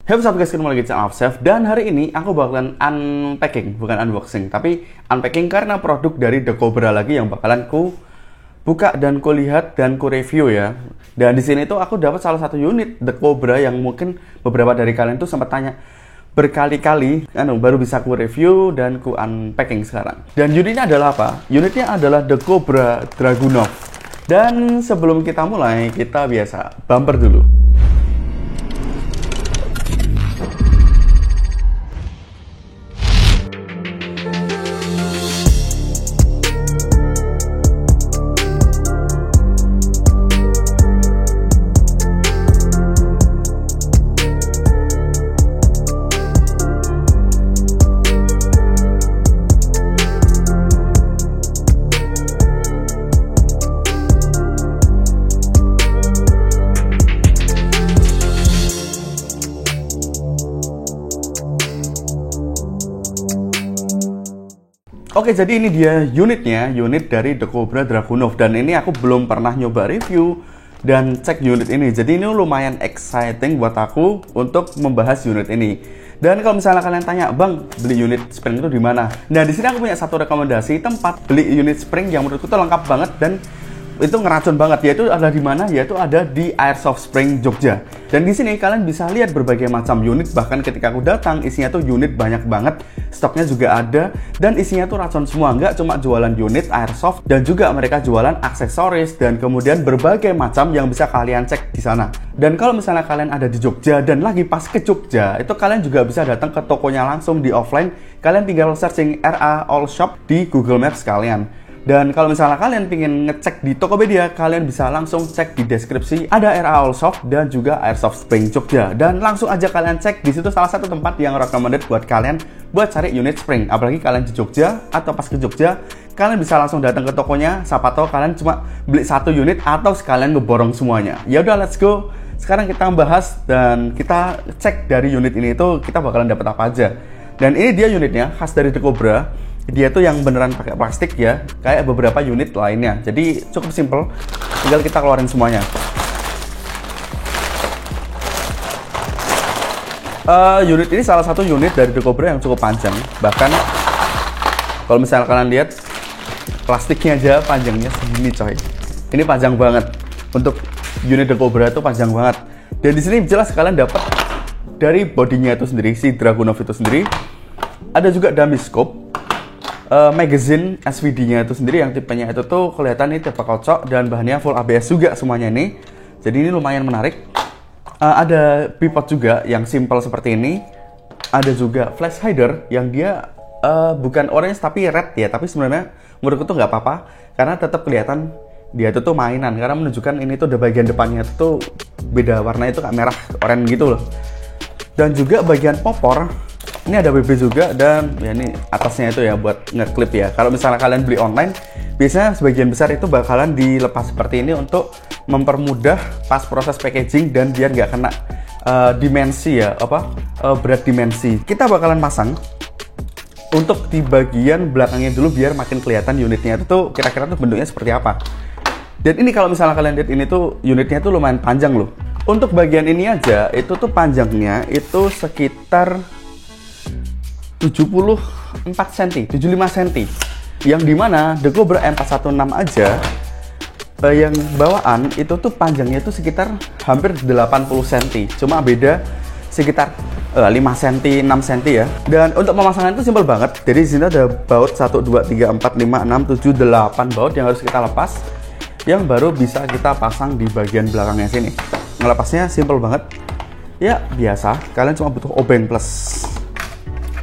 Hey what's up guys, kembali lagi di channel Chef. Dan hari ini aku bakalan unpacking, bukan unboxing, tapi unpacking karena produk dari The Cobra lagi yang bakalan ku buka dan ku lihat dan ku review ya. Dan di sini tuh aku dapat salah satu unit The Cobra yang mungkin beberapa dari kalian tuh sempat tanya berkali-kali, baru bisa ku review dan ku unpacking sekarang. Dan unitnya adalah apa? Unitnya adalah The Cobra Dragunov. Dan sebelum kita mulai, kita biasa bumper dulu. Oke, jadi ini dia unitnya, unit dari The Cobra Dragunov. Dan ini aku belum pernah nyoba review dan cek unit ini. Jadi ini lumayan exciting buat aku untuk membahas unit ini. Dan kalau misalnya kalian tanya, Bang, beli unit spring itu di mana? Nah, di sini aku punya satu rekomendasi tempat beli unit spring yang menurutku tuh lengkap banget dan itu ngeracun banget. Yaitu ada di mana? Yaitu ada di Airsoft Spring Jogja. Dan di sini kalian bisa lihat berbagai macam unit. Bahkan ketika aku datang, isinya tuh unit banyak banget. Stoknya juga ada dan isinya tuh racun semua. Nggak cuma jualan unit airsoft, dan juga mereka jualan aksesoris dan kemudian berbagai macam yang bisa kalian cek di sana. Dan kalau misalnya kalian ada di Jogja dan lagi pas ke Jogja, itu kalian juga bisa datang ke tokonya langsung di offline. Kalian tinggal searching RA All Shop di Google Maps kalian. Dan kalau misalnya kalian pengen ngecek di Tokopedia, kalian bisa langsung cek di deskripsi ada RA All Shop dan juga Airsoft Spring Jogja. Dan langsung aja kalian cek, di situ salah satu tempat yang recommended buat kalian buat cari unit spring. Apalagi kalian di Jogja atau pas ke Jogja, kalian bisa langsung datang ke tokonya. Siapa tahu kalian cuma beli satu unit atau sekalian ngeborong semuanya. Ya udah, let's go. Sekarang kita bahas dan kita cek dari unit ini itu kita bakalan dapat apa aja. Dan ini dia unitnya, khas dari The Cobra. Dia tuh yang beneran pakai plastik ya, kayak beberapa unit lainnya. Jadi cukup simple, tinggal kita keluarin semuanya. Unit ini salah satu unit dari The Cobra yang cukup panjang. Bahkan kalau misalnya kalian lihat, plastiknya aja panjangnya segini coy. Ini panjang banget. Untuk unit The Cobra itu panjang banget. Dan di sini jelas kalian dapat dari bodinya itu sendiri, si Dragunov itu sendiri. Ada juga dummy scope. Magazine SVD-nya itu sendiri yang tipenya itu tuh kelihatan ini tipe kocok dan bahannya full ABS juga semuanya ini. Jadi ini lumayan menarik. Ada pivot juga yang simple seperti ini. Ada juga flash hider yang dia bukan orange tapi red ya. Tapi sebenarnya menurutku tuh nggak apa-apa karena tetap kelihatan dia itu tuh mainan. Karena menunjukkan ini tuh bagian depannya itu tuh beda warna, itu kayak merah oranye gitu loh. Dan juga bagian popor. Ini ada BB juga dan ya ini atasnya itu ya buat ngeklip ya. Kalau misalnya kalian beli online, biasanya sebagian besar itu bakalan dilepas seperti ini untuk mempermudah pas proses packaging dan biar nggak kena dimensi ya, berat dimensi. Kita bakalan pasang untuk di bagian belakangnya dulu biar makin kelihatan unitnya itu tuh kira-kira tuh bentuknya seperti apa. Dan ini kalau misalnya kalian lihat ini tuh unitnya tuh lumayan panjang loh. Untuk bagian ini aja itu tuh panjangnya itu sekitar 74 cm, 75 cm. Yang dimana The Cobra M416 aja yang bawaan itu tuh panjangnya tuh sekitar hampir 80 cm. Cuma beda sekitar 5 cm, 6 cm ya. Dan untuk pemasangan itu simpel banget. Jadi di sini ada baut 1 2 3 4 5 6 7 8 baut yang harus kita lepas. Yang baru bisa kita pasang di bagian belakangnya sini. Ngelepasnya simpel banget. Ya biasa, kalian cuma butuh obeng plus.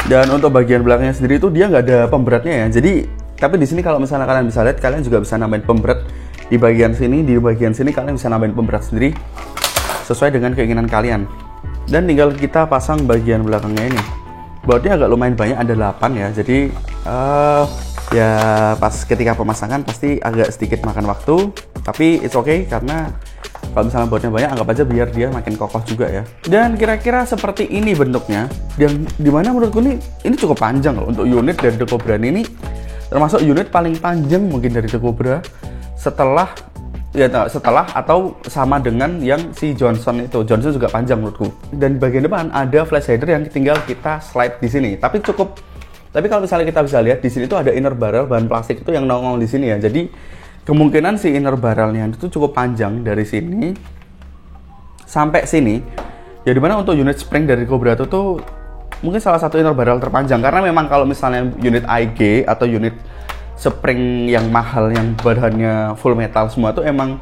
Dan untuk bagian belakangnya sendiri itu dia nggak ada pemberatnya ya. Jadi, tapi di sini kalau misalnya kalian bisa lihat, kalian juga bisa nambahin pemberat di bagian sini. Di bagian sini kalian bisa nambahin pemberat sendiri sesuai dengan keinginan kalian. Dan tinggal kita pasang bagian belakangnya ini. Bautnya agak lumayan banyak, ada 8 ya. Jadi ya pas ketika pemasangan pasti agak sedikit makan waktu. Tapi it's okay karena kalau misalnya bautnya banyak, anggap aja biar dia makin kokoh juga ya. Dan kira-kira seperti ini bentuknya. Dan dimana menurutku ini cukup panjang loh untuk unit dari The Cobra ini. Termasuk unit paling panjang mungkin dari The Cobra. Setelah ya setelah atau sama dengan yang si Johnson itu. Johnson juga panjang menurutku. Dan di bagian depan ada flash hider yang tinggal kita slide di sini. Tapi kalau misalnya kita bisa lihat di sini tuh ada inner barrel bahan plastik itu yang nongol di sini ya. Jadi kemungkinan si inner barrelnya itu cukup panjang dari sini sampai sini. Ya dimana untuk unit spring dari Cobra itu tuh mungkin salah satu inner barrel terpanjang, karena memang kalau misalnya unit IG atau unit spring yang mahal yang bahannya full metal semua tuh emang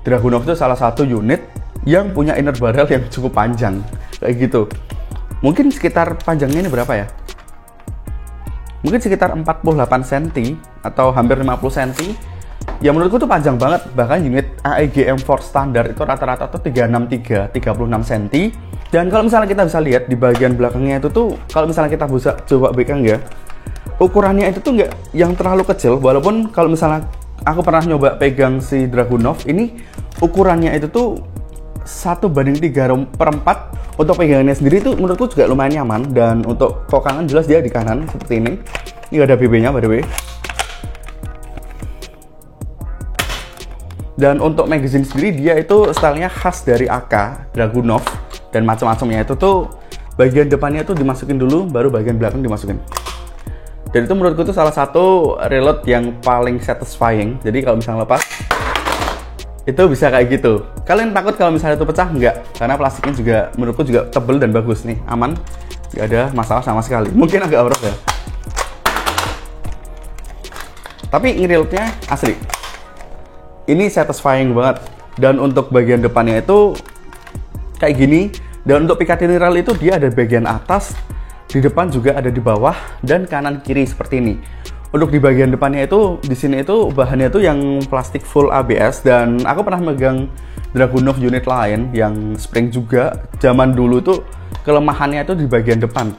Dragunov itu salah satu unit yang punya inner barrel yang cukup panjang kayak gitu. Mungkin sekitar panjangnya ini berapa ya? Mungkin sekitar 48 cm atau hampir 50 cm. Ya menurutku tuh panjang banget. Bahkan unit AEG M4 standar itu rata-rata tuh 363, 36 cm. Dan kalau misalnya kita bisa lihat di bagian belakangnya itu tuh, kalau misalnya kita bisa coba pegang ya, ukurannya itu tuh nggak yang terlalu kecil. Walaupun kalau misalnya aku pernah nyoba pegang si Dragunov ini, ukurannya itu tuh 1:3/4. Untuk pegangannya sendiri tuh menurutku juga lumayan nyaman. Dan untuk kokangan jelas dia di kanan seperti ini. Ini ada BB nya by the way. Dan untuk magazine sendiri dia itu stylenya khas dari AK Dragunov. Dan macam-macamnya itu tuh bagian depannya tuh dimasukin dulu, baru bagian belakang dimasukin. Dan itu menurutku tuh salah satu reload yang paling satisfying. Jadi kalau misalnya lepas, itu bisa kayak gitu. Kalian takut kalau misalnya itu pecah? Enggak, karena plastiknya juga menurutku juga tebel dan bagus nih, aman, nggak ada masalah sama sekali. Mungkin agak orok ya, tapi reloadnya asli. Ini satisfying banget. Dan untuk bagian depannya itu kayak gini. Dan untuk Picatinny rail itu dia ada bagian atas, di depan juga ada di bawah, dan kanan kiri seperti ini. Untuk di bagian depannya itu, di sini itu bahannya itu yang plastik full ABS. Dan aku pernah megang Dragunov unit lain yang spring juga. Zaman dulu tuh kelemahannya itu di bagian depan.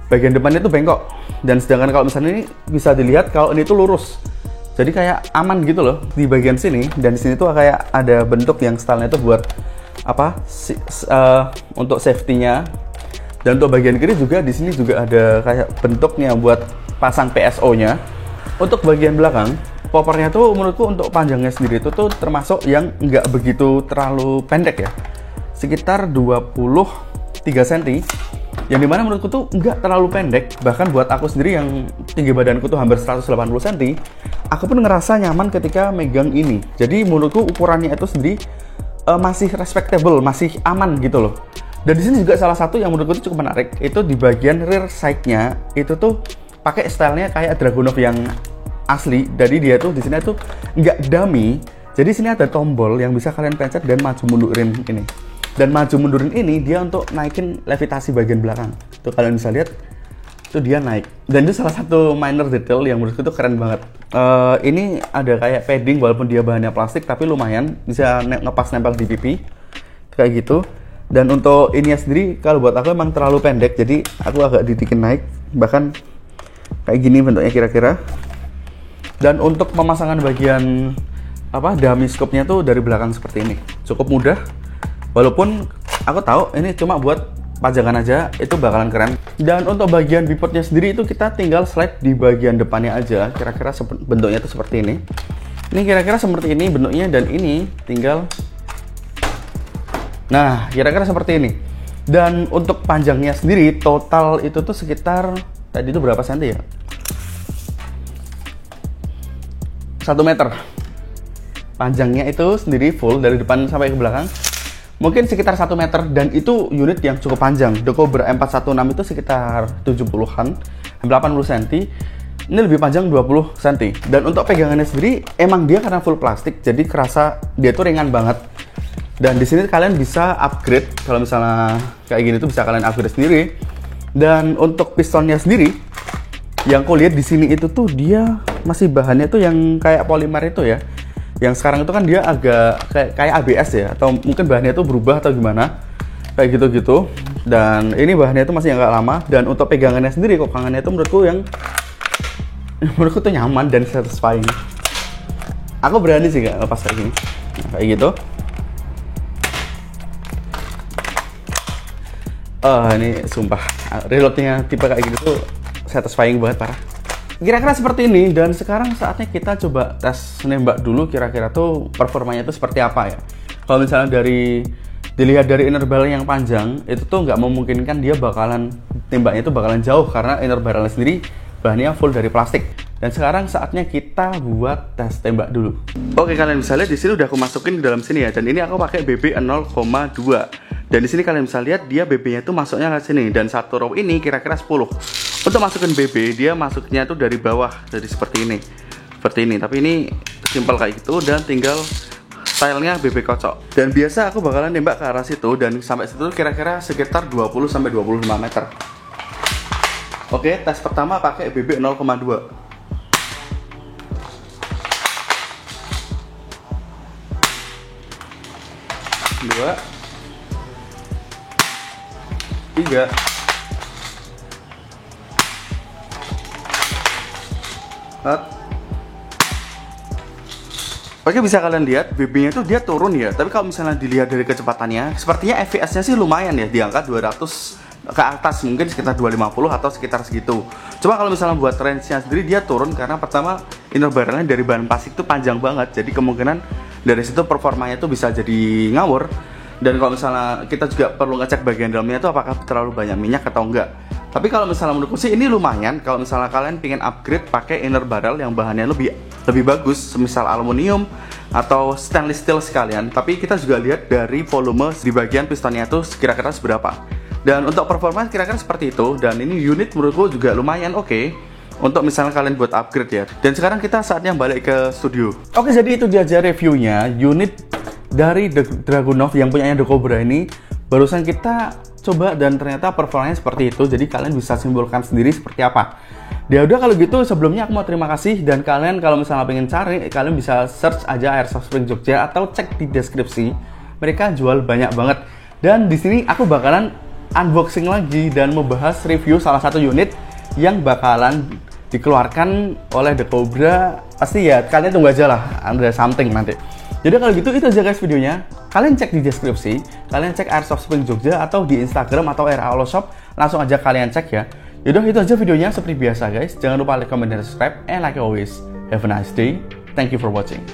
Bagian depannya itu bengkok. Dan sedangkan kalau misalnya ini bisa dilihat kalau ini tuh lurus. Jadi kayak aman gitu loh di bagian sini. Dan di sini tuh kayak ada bentuk yang stylenya itu buat apa? Untuk safety-nya. Dan untuk bagian kiri juga di sini juga ada kayak bentuknya buat pasang PSO-nya. Untuk bagian belakang, poppernya tuh menurutku untuk panjangnya sendiri itu tuh termasuk yang nggak begitu terlalu pendek ya. Sekitar 23 cm. Yang dimana menurutku tuh nggak terlalu pendek. Bahkan buat aku sendiri yang tinggi badanku tuh hampir 180 cm, aku pun ngerasa nyaman ketika megang ini. Jadi menurutku ukurannya itu sendiri masih respectable, masih aman gitu loh. Dan di sini juga salah satu yang menurutku itu cukup menarik, itu di bagian rear side-nya itu tuh pakai stylenya kayak Dragunov yang asli. Jadi dia tuh di sini tuh nggak dummy. Jadi sini ada tombol yang bisa kalian pencet dan maju mundurin ini. Dan maju mundurin ini dia untuk naikin levitasi bagian belakang. Tuh kalian bisa lihat, itu dia naik. Dan itu salah satu minor detail yang menurutku tuh keren banget. Ini ada kayak padding walaupun dia bahannya plastik, tapi lumayan bisa ngepas nempel di pipi kayak gitu. Dan untuk ininya sendiri kalau buat aku emang terlalu pendek, jadi aku agak dibikin naik, bahkan kayak gini bentuknya kira-kira. Dan untuk pemasangan bagian dummy scope-nya tuh dari belakang seperti ini, cukup mudah. Walaupun aku tahu ini cuma buat pajangan aja, itu bakalan keren. Dan untuk bagian bipodnya sendiri itu kita tinggal slide di bagian depannya aja. Kira-kira bentuknya tuh seperti ini. Ini kira-kira seperti ini bentuknya, dan ini tinggal, nah kira-kira seperti ini. Dan untuk panjangnya sendiri total itu tuh sekitar, tadi itu berapa senti ya? 1 meter. Panjangnya itu sendiri full dari depan sampai ke belakang mungkin sekitar 1 meter, dan itu unit yang cukup panjang. The Cobra M416 itu sekitar 70-an, 80 cm. Ini lebih panjang 20 cm. Dan untuk pegangannya sendiri emang dia karena full plastik, jadi kerasa dia tuh ringan banget. Dan di sini kalian bisa upgrade, kalau misalnya kayak gini tuh bisa kalian upgrade sendiri. Dan untuk pistonnya sendiri, yang aku lihat di sini itu tuh dia masih bahannya tuh yang kayak polimer itu ya. Yang sekarang itu kan dia agak kayak ABS ya, atau mungkin bahannya itu berubah atau gimana, kayak gitu-gitu. Dan ini bahannya itu masih agak lama. Dan untuk pegangannya sendiri, kokangannya itu menurutku tuh nyaman dan satisfying. Aku berani sih gak lepas kayak gini, nah, kayak gitu. Ini sumpah reloadnya tipe kayak gitu tuh satisfying banget, parah. Kira-kira seperti ini, dan sekarang saatnya kita coba tes nembak dulu kira-kira tuh performanya itu seperti apa ya. Kalau misalnya dilihat dari inner barrel yang panjang, itu tuh nggak memungkinkan dia bakalan tembaknya itu bakalan jauh karena inner barrel sendiri bahannya full dari plastik. Dan sekarang saatnya kita buat tes tembak dulu. Oke, kalian bisa lihat di sini udah aku masukin ke dalam sini ya. Dan ini aku pakai BB 0,2. Dan di sini kalian bisa lihat dia BB-nya itu masuknya ke sini, dan satu row ini kira-kira 10. Untuk masukin BB dia masuknya tuh dari bawah, jadi seperti ini. Seperti ini, tapi ini simple kayak gitu dan tinggal stylenya BB kocok. Dan biasa aku bakalan nembak ke arah situ, dan sampai situ kira-kira sekitar 20 sampai 25 meter. Oke, tes pertama pakai BB 0,2. 2 3 4. Oke, bisa kalian lihat BB-nya tuh dia turun ya. Tapi kalau misalnya dilihat dari kecepatannya, sepertinya FPS-nya sih lumayan ya, di angka 200 ke atas, mungkin sekitar 250 atau sekitar segitu. Coba kalau misalnya buat range-nya sendiri dia turun karena pertama inner barrel-nya dari bahan plastik itu panjang banget. Jadi kemungkinan dari situ performanya tuh bisa jadi ngawur. Dan kalau misalnya kita juga perlu ngecek bagian dalamnya itu apakah terlalu banyak minyak atau enggak. Tapi kalau misalnya menurutku sih ini lumayan kalau misalnya kalian pengen upgrade pakai inner barrel yang bahannya lebih bagus, semisal aluminium atau stainless steel sekalian. Tapi kita juga lihat dari volume di bagian pistonnya itu kira-kira seberapa. Dan untuk performa kira-kira seperti itu. Dan ini unit menurutku juga lumayan oke untuk misalnya kalian buat upgrade ya. Dan sekarang kita saatnya balik ke studio. Oke, jadi itu dia aja reviewnya unit dari Dragunov yang punyanya The Cobra ini. Barusan kita coba dan ternyata performanya seperti itu. Jadi kalian bisa simpulkan sendiri seperti apa. Ya udah, kalau gitu sebelumnya aku mau terima kasih. Dan kalian kalau misalnya pengen cari, kalian bisa search aja Airsoft Spring Jogja atau cek di deskripsi. Mereka jual banyak banget. Dan di sini aku bakalan unboxing lagi dan membahas review salah satu unit yang bakalan dikeluarkan oleh The Cobra. Pasti ya, kalian tunggu aja lah, ada something nanti. Jadi kalau gitu itu aja guys videonya. Kalian cek di deskripsi, kalian cek Airsoft Spring Jogja atau di Instagram atau RA Holo Shop, langsung aja kalian cek ya. Yaudah, itu aja videonya seperti biasa guys. Jangan lupa like, comment, dan subscribe. And like always, have a nice day. Thank you for watching.